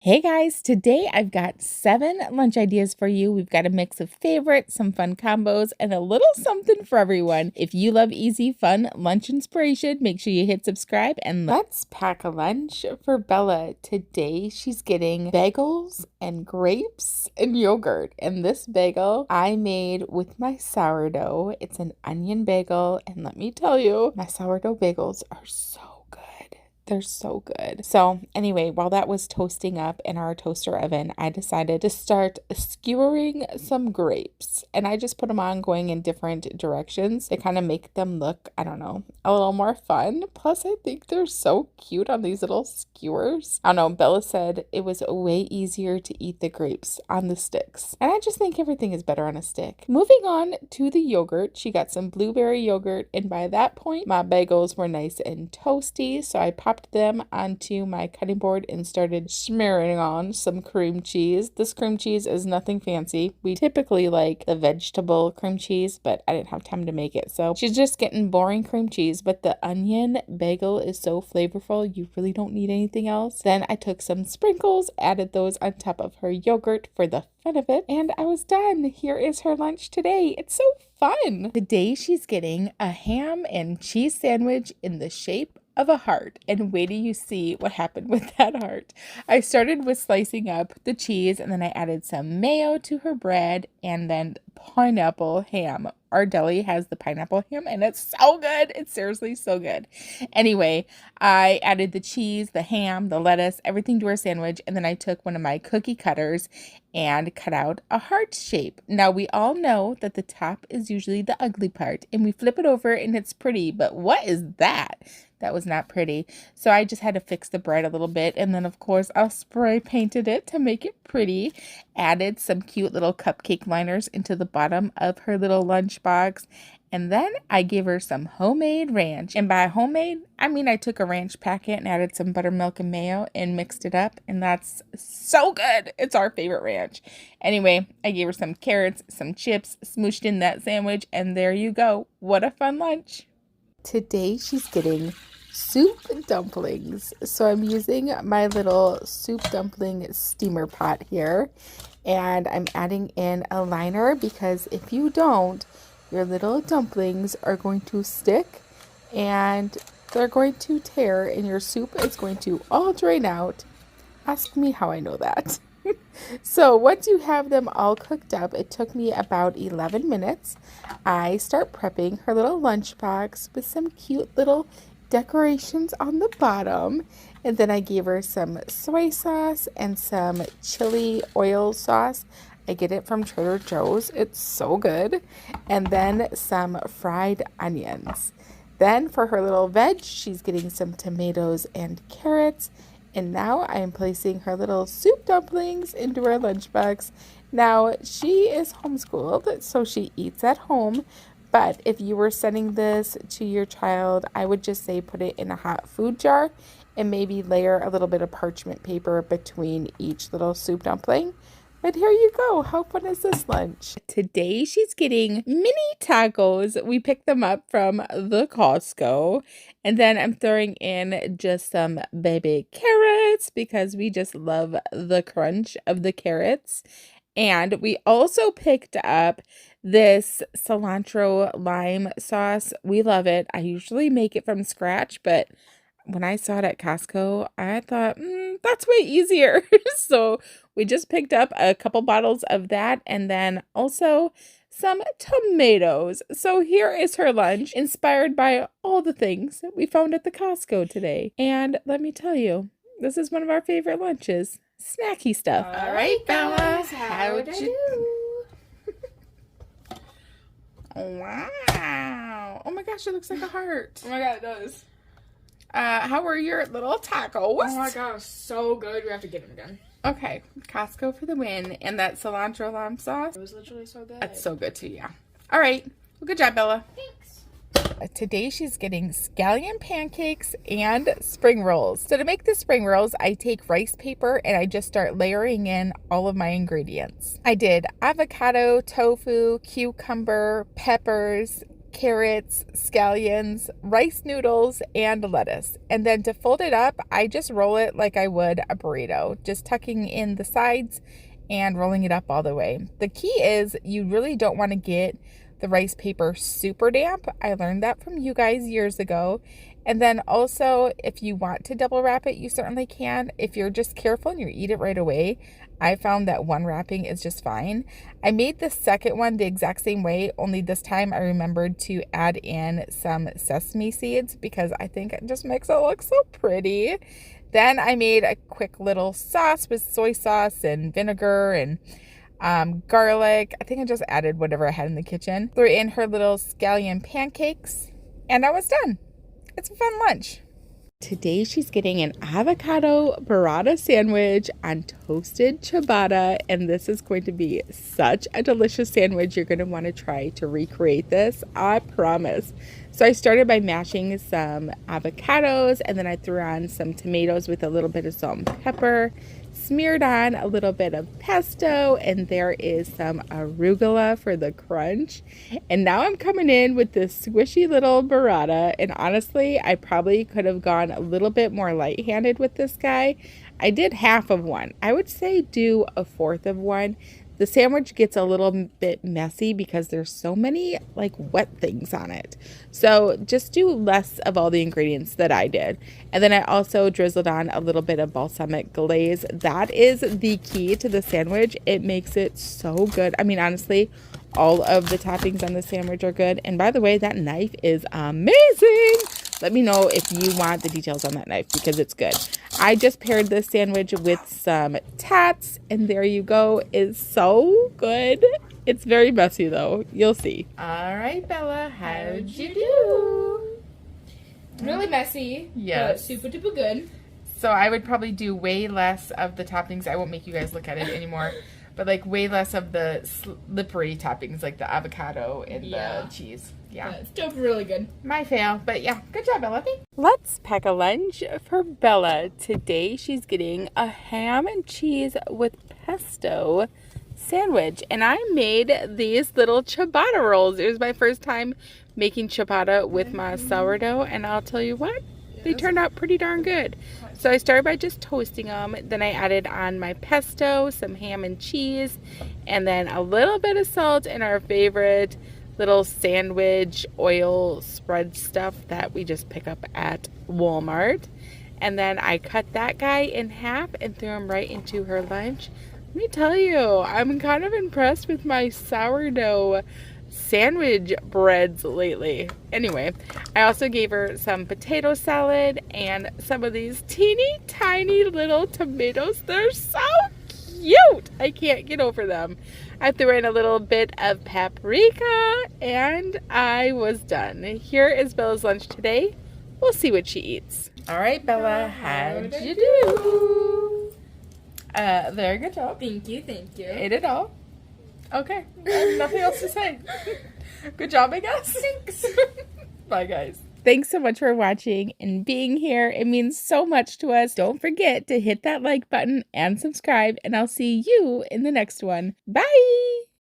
Hey guys, today I've got 7 lunch ideas for you. We've got a mix of favorites, some fun combos, and a little something for everyone. If you love easy, fun lunch inspiration, make sure you hit subscribe and let's pack a lunch for Bella. Today she's getting bagels and grapes and yogurt. And this bagel I made with my sourdough. It's an onion bagel, and let me tell you, my sourdough bagels are so good. They're so good. So anyway, while that was toasting up in our toaster oven, I decided to start skewering some grapes. And I just put them on going in different directions to kind of make them look, I don't know, a little more fun. Plus, I think they're so cute on these little skewers. I don't know, Bella said it was way easier to eat the grapes on the sticks. And I just think everything is better on a stick. Moving on to the yogurt, she got some blueberry yogurt. And by that point, my bagels were nice and toasty. So I popped them onto my cutting board and started smearing on some cream cheese. This cream cheese is nothing fancy. We typically like the vegetable cream cheese, but I didn't have time to make it. So she's just getting boring cream cheese, but the onion bagel is so flavorful. You really don't need anything else. Then I took some sprinkles, added those on top of her yogurt for the fun of it, and I was done. Here is her lunch today. It's so fun. Today she's getting a ham and cheese sandwich in the shape of a heart, and wait till you see what happened with that heart. I started with slicing up the cheese, and then I added some mayo to her bread and then pineapple ham. Our deli has the pineapple ham and it's so good. It's seriously so good. Anyway, I added the cheese, the ham, the lettuce, everything to our sandwich, and then I took one of my cookie cutters and cut out a heart shape. Now we all know that the top is usually the ugly part, and we flip it over and it's pretty, but what is that? That was not pretty. So I just had to fix the bread a little bit. And then, of course, I'll spray painted it to make it pretty. Added some cute little cupcake liners into the bottom of her little lunchbox. And then I gave her some homemade ranch. And by homemade, I mean I took a ranch packet and added some buttermilk and mayo and mixed it up. And that's so good. It's our favorite ranch. Anyway, I gave her some carrots, some chips, smooshed in that sandwich. And there you go. What a fun lunch. Today she's getting soup dumplings. So I'm using my little soup dumpling steamer pot here, and I'm adding in a liner because if you don't, your little dumplings are going to stick and they're going to tear and your soup is going to all drain out. Ask me how I know that. So once you have them all cooked up, it took me about 11 minutes. I start prepping her little lunchbox with some cute little decorations on the bottom. And then I gave her some soy sauce and some chili oil sauce. I get it from Trader Joe's. It's so good. And then some fried onions. Then for her little veg, she's getting some tomatoes and carrots. And now I am placing her little soup dumplings into her lunchbox. Now, she is homeschooled, so she eats at home. But if you were sending this to your child, I would just say put it in a hot food jar and maybe layer a little bit of parchment paper between each little soup dumpling. But here you go. How fun is this lunch? Today she's getting mini tacos. We picked them up from the Costco. And then I'm throwing in just some baby carrots because we just love the crunch of the carrots. And we also picked up this cilantro lime sauce. We love it. I usually make it from scratch, but when I saw it at Costco, I thought, that's way easier. So we just picked up a couple bottles of that and then also some tomatoes. So here is her lunch, inspired by all the things that we found at the Costco today. And let me tell you, this is one of our favorite lunches. Snacky stuff. All right, Bella, how'd you do? Wow. Oh my gosh, it looks like a heart. Oh my god, it does. How were your little tacos? Oh my gosh, so good. We have to get them again. Okay, Costco for the win. And that cilantro lime sauce. It was literally so good. That's so good too, yeah. All right. Well, good job, Bella. Thanks. Today she's getting scallion pancakes and spring rolls. So to make the spring rolls, I take rice paper and I just start layering in all of my ingredients. I did avocado, tofu, cucumber, peppers, carrots, scallions, rice noodles, and lettuce. And then to fold it up, I just roll it like I would a burrito, just tucking in the sides and rolling it up all the way. The key is you really don't want to get the rice paper super damp. I learned that from you guys years ago. And then also, if you want to double wrap it, you certainly can. If you're just careful and you eat it right away, I found that one wrapping is just fine. I made the second one the exact same way, only this time I remembered to add in some sesame seeds because I think it just makes it look so pretty. Then I made a quick little sauce with soy sauce and vinegar and garlic. I think I just added whatever I had in the kitchen. Threw in her little scallion pancakes, and I was done. It's a fun lunch. Today she's getting an avocado burrata sandwich on toasted ciabatta, and this is going to be such a delicious sandwich. You're going to want to try to recreate this, I promise. So I started by mashing some avocados, and then I threw on some tomatoes with a little bit of salt and pepper, smeared on a little bit of pesto, and there is some arugula for the crunch. And now I'm coming in with this squishy little burrata, and honestly, I probably could have gone a little bit more light-handed with this guy. I did half of one. I would say do a fourth of one. The sandwich gets a little bit messy because there's so many like wet things on it. So just do less of all the ingredients that I did. And then I also drizzled on a little bit of balsamic glaze. That is the key to the sandwich. It makes it so good. I mean, honestly, all of the toppings on the sandwich are good. And by the way, that knife is amazing. Let me know if you want the details on that knife because it's good. I just paired this sandwich with some tats, and there you go. It's so good. It's very messy though. You'll see. All right, Bella, how'd you do? Really messy. Yes. But super duper good. So I would probably do way less of the toppings. I won't make you guys look at it anymore. But like way less of the slippery toppings like the avocado and the cheese. Yeah. It's still really good. My fail. But yeah, good job, Bella. Let's pack a lunch for Bella. Today she's getting a ham and cheese with pesto sandwich. And I made these little ciabatta rolls. It was my first time making ciabatta with my sourdough. And I'll tell you what, they turned out pretty darn good. So I started by just toasting them. Then I added on my pesto, some ham and cheese, and then a little bit of salt and our favorite little sandwich oil spread stuff that we just pick up at Walmart. And then I cut that guy in half and threw him right into her lunch. Let me tell you, I'm kind of impressed with my sourdough sandwich breads lately. Anyway, I also gave her some potato salad and some of these teeny tiny little tomatoes. They're so cute. I can't get over them. I threw in a little bit of paprika and I was done. Here is Bella's lunch today. We'll see what she eats. All right, Bella, how'd you do? Very good job. Thank you. Ate it all. Okay, I have nothing else to say. Good job, I guess. Thanks. Bye, guys. Thanks so much for watching and being here. It means so much to us. Don't forget to hit that like button and subscribe, and I'll see you in the next one. Bye.